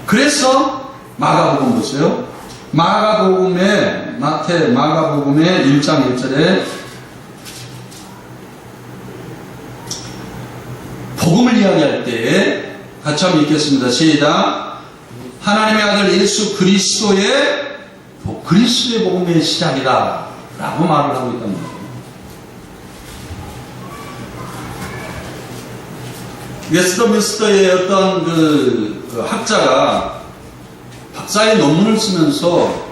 그래서 마가복음 보세요. 마가복음의 1장 1절에 복음을 이야기할 때에 같이 한번 읽겠습니다. 시작. 하나님의 아들 예수 그리스도의 복음의 시작이다 라고 말을 하고 있단 말이에요. 웨스터민스터의 어떤 그 학자가 박사의 논문을 쓰면서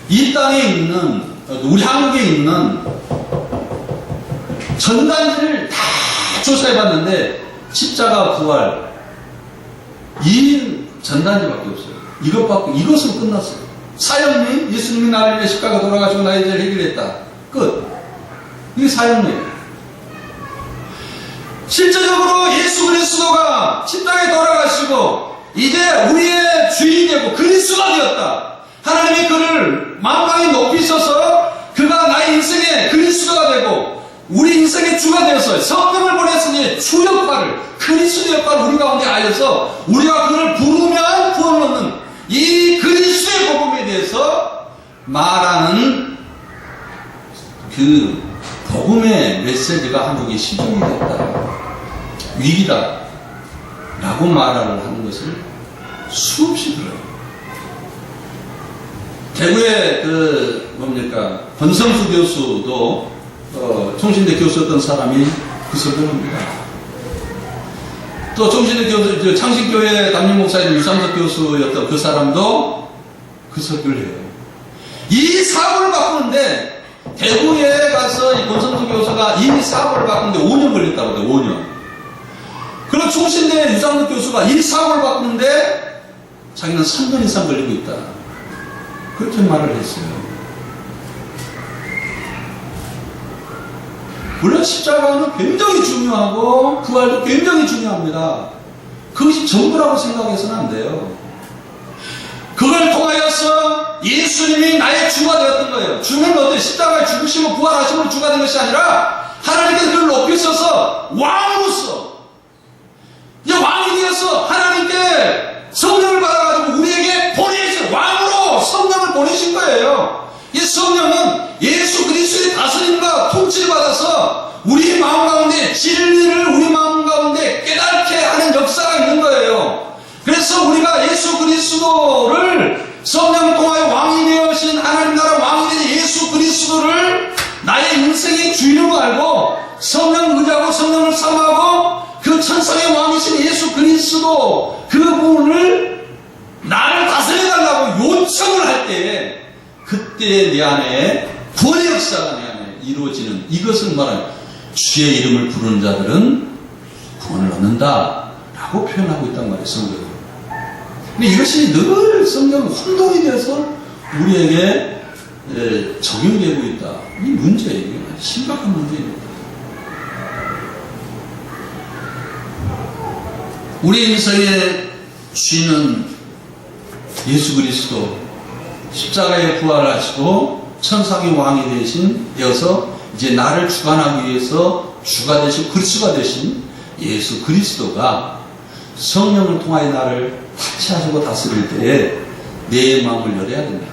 이 땅에 있는, 우리 한국에 있는 전단지를 다 조사해봤는데 십자가 부활 이 전단지밖에 없어요. 이것으로 끝났어요. 사형리, 예수님이 나를 위해 십자가 돌아가시고 나의 죄를 해결했다. 끝. 이게 사형리예요. 실제적으로 예수 그리스도가 십자가에 돌아가시고 이제 우리의 주인이 되고 그리스도가 되었다. 하나님이 그를 만방에 높이셔서 그가 나의 인생의 그리스도가 되고 우리 인생의 주가 되었어요. 성령을 보냈으니 주 역할을, 그리스도 역할을 우리 가운데 하여서 우리가 그를 부르면 구원을 얻는 이 그리스도의 복음에 대해서 말하는 그 복음의 메시지가 한국에 시종이 됐다, 위기다 라고 말을 하는 것을 수없이 들어요. 대구의 권성수 교수도 총신대 교수였던 사람이 그 설교를 합니다. 또 총신대 교수, 창신교회 담임 목사인 유상석 교수였던 그 사람도 그 설교를 해요. 이 사고를 바꾸는데, 대구에 가서 이 권성수 교수가 이 사고를 바꾸는데 5년 걸렸다고 해요. 5년. 그리고 총신대 유상석 교수가 이 사고를 바꾸는데 자기는 3년 이상 걸리고 있다, 그렇게 말을 했어요. 물론 십자가는 굉장히 중요하고 부활도 굉장히 중요합니다. 그것이 전부라고 생각해서는 안 돼요. 그걸 통하여서 예수님이 나의 주가 되었던 거예요. 주는 어때? 십자가에 죽으시고 부활하시고 주가 된 것이 아니라 하나님께서 그를 높이셔서 왕으로서, 이제 왕이 되어서 하나님께 성령을 받아가지고 우리에게 보내신, 왕으로 성령을 보내신 거예요. 이 성령은 예수 그리스도의 다스림과 통치를 받아서 우리 마음 가운데 진리를 우리 마음 가운데 깨닫게 하는 역사가 있는 거예요. 그래서 우리가 예수 그리스도를 성령을 통하여 왕이 되어신 하나님 나라 왕이 된 예수 그리스도를 나의 인생의 주인으로 알고 성령을 의지하고 성령을 삼하고 그 천상의 왕이신 예수 그리스도 그분을 나를 다스려달라고 요청을 할 때에, 그때 내 안에 구원의 역사가 내 안에 이루어지는, 이것을 말하는, 주의 이름을 부르는 자들은 구원을 얻는다 라고 표현하고 있단 말이에요, 성경은. 근데 이것이 늘 성경 혼동이 돼서 우리에게 적용되고 있다. 이 문제예요. 심각한 문제입니다. 우리 인생의 주인은 예수 그리스도, 십자가에 부활하시고 천상의 왕이 되어서 이제 나를 주관하기 위해서 주가 되신, 그리스도가 되신 예수 그리스도가 성령을 통하여 나를 타치하시고 다스릴 때에 내 마음을 열어야 된다.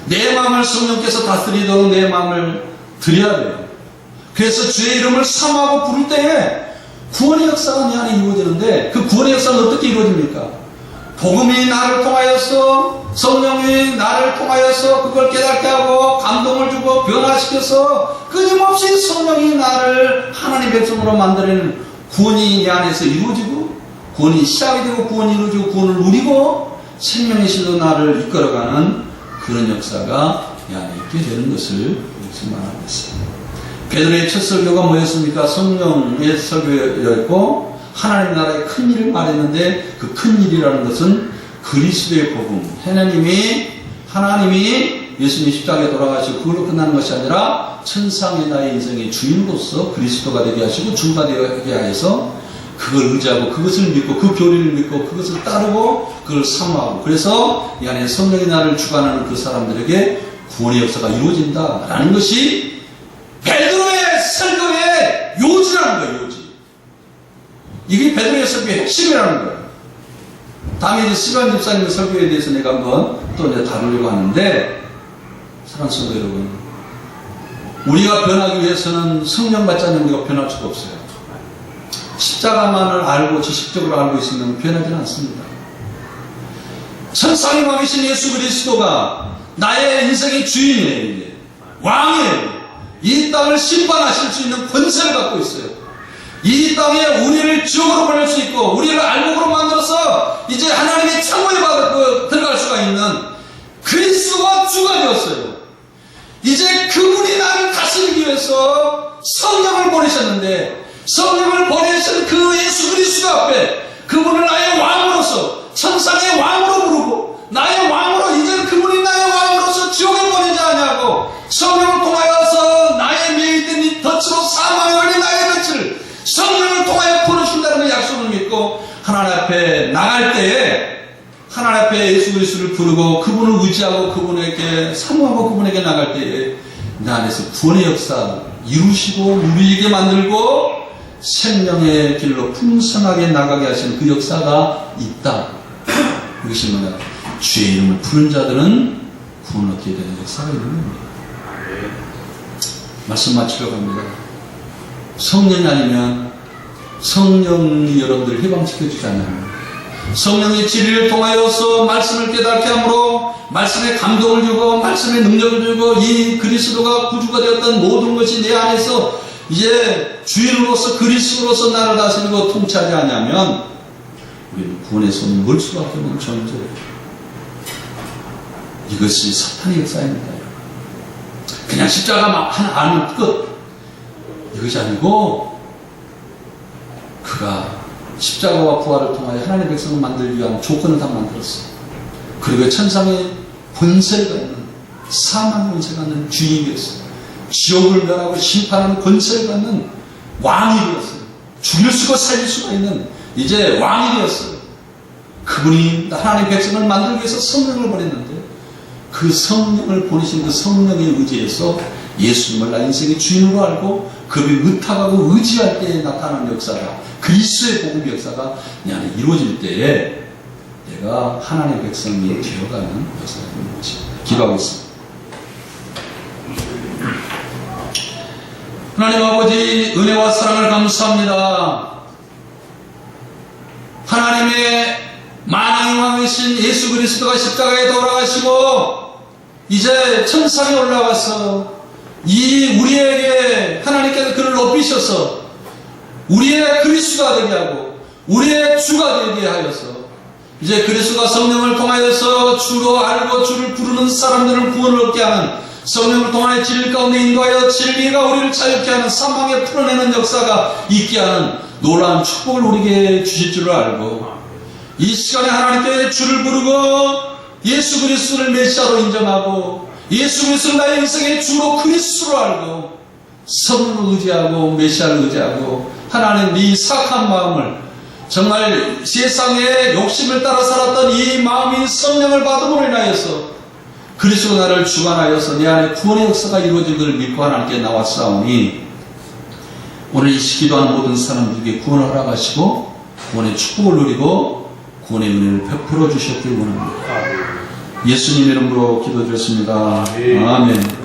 내 마음을 성령께서 다스리도록 내 마음을 드려야 돼요. 그래서 주의 이름을 삼하고 부를 때에 구원의 역사가 내 안에 이루어지는데, 그 구원의 역사는 어떻게 이루어집니까? 복음이 나를 통하여서, 성령이 나를 통하여서 그걸 깨닫게 하고 감동을 주고 변화시켜서 끊임없이 성령이 나를 하나님 백성으로 만들어내는 구원이 내 안에서 이루어지고, 구원이 시작이 되고 구원이 이루어지고 구원을 누리고 생명의 실로 나를 이끌어가는 그런 역사가 내 안에 있게 되는 것을 여기서 말하고 있습니다. 베드로의 첫 설교가 뭐였습니까? 성령의 설교였고 하나님 나라의 큰 일을 말했는데, 그 큰 일이라는 것은 그리스도의 복음, 하나님이 예수님이 십자가에 돌아가시고 그걸로 끝나는 것이 아니라 천상의 나의 인생의 주인으로서 그리스도가 되게 하시고 주가 되게 하여서 그걸 의지하고 그것을 믿고 그 교리를 믿고 그것을 따르고 그걸 사모하고, 그래서 이 안에 성령이 나를 주관하는 그 사람들에게 구원의 역사가 이루어진다라는 것이 베드로의 설교의 요지라는 거예요. 요지. 이게 베드로의 설교의 핵심이라는 거예요. 다음에 이제 시반 집사님의 설교에 대해서 내가 한번 또 이제 다루려고 하는데, 사랑하는 성도 여러분, 우리가 변하기 위해서는 성령 받지 않으면 우리가 변할 수가 없어요. 십자가만을 알고 지식적으로 알고 있으면 변하지는 않습니다. 천상의 왕이신 예수 그리스도가 나의 인생의 주인이에요. 왕이에요. 이 땅을 심판하실 수 있는 권세를 갖고 있어요. 이 땅에 우리를 지옥으로 보낼 수 있고 우리를 알곡으로 만들어서 이제 하나님의 창고에 들어갈 수가 있는 그리스도가 주가 되었어요. 이제 그분이 나를 다스리기 위해서 성령을 보내셨는데, 성령을 보내신 그 예수 그리스도 앞에 그분을 나의 왕으로서, 천상의 왕으로 부르고 나의 왕으로, 이제 그분이 나의 왕으로서 지옥에 보내지 아니하고 성령을 통하여서 나의 매일된 이 덫으로 사망에 걸린 나의 덫을 성령을 통하여 풀어준다는 그 약속을 믿고 하나님 앞에 나갈 때에, 하나님 앞에 예수 그리스도를 부르고 그분을 의지하고 그분에게 사모하고 그분에게 나갈 때에 내 안에서 구원의 역사 이루시고 누리게 만들고 생명의 길로 풍성하게 나가게 하시는 그 역사가 있다. 이것이 뭐냐? 주의 이름을 부른 자들은 구원 얻게 되는 역사가 있는 겁니다. 말씀 마치려고 합니다. 성령이 아니면 성령이 여러분들을 해방시켜주지 않아요. 성령의 진리를 통하여서 말씀을 깨닫게 함으로 말씀에 감동을 주고 말씀에 능력을 주고 이 그리스도가 구주가 되었던 모든 것이 내 안에서 이제 주인으로서 그리스도로서 나를 다스리고 통치하지 않으면 우리는 구원에서 멀 수밖에 없는 존재예요. 이것이 사탄의 역사입니다. 그냥 십자가만 하나 알면 끝. 이것이 아니고 그가 십자가와 부활을 통하여 하나님의 백성을 만들기 위한 조건을 다 만들었어요. 그리고 천상의 권세가 있는, 사망의 권세가 있는 주인이었어요. 지옥을 멸하고 심판하는 권세를 갖는 왕이 되었어요. 죽일 수고 살릴 수가 있는 이제 왕이 되었어요. 그분이 하나님의 백성을 만들기 위해서 성령을 보냈는데 그 성령을 보내신 그 성령에 의지해서 예수님을 나 인생의 주인으로 알고 그를 의탁하고 의지할 때에 나타나는 역사가, 그리스도의 복음 역사가 내 안에 이루어질 때에 내가 하나님의 백성이 되어가는 역사가 있는 것입니다. 기도하겠습니다. 하나님 아버지, 은혜와 사랑을 감사합니다. 하나님의 만왕의 왕이신 예수 그리스도가 십자가에 돌아가시고 이제 천상에 올라가서 이 우리에게 하나님께서 그를 높이셔서 우리의 그리스도가 되게 하고 우리의 주가 되게 하여서 이제 그리스도가 성령을 통하여서 주로 알고 주를 부르는 사람들을 구원을 얻게 하는, 성령을 통하여 진리 가운데 인도하여 진리가 우리를 자유케 하는, 사망에 풀어내는 역사가 있게 하는 놀라운 축복을 우리에게 주실 줄을 알고 이 시간에 하나님께 주를 부르고 예수 그리스도를 메시아로 인정하고 예수 그리스도를 나의 인생의 주로 그리스도로 알고 성령을 의지하고 메시아를 의지하고 하나님 이 사악한 마음을, 정말 세상의 욕심을 따라 살았던 이 마음이 성령을 받음으로 인하여서 그리스도 나를 주관하여서 내 안에 구원의 역사가 이루어질 것을 믿고 하나님께 나왔사오니 오늘 이 기도한 모든 사람들에게 구원을 허락하시고 구원의 축복을 누리고 구원의 은혜를 베풀어 주셨길 원합니다. 예수님 이름으로 기도드렸습니다. 아멘.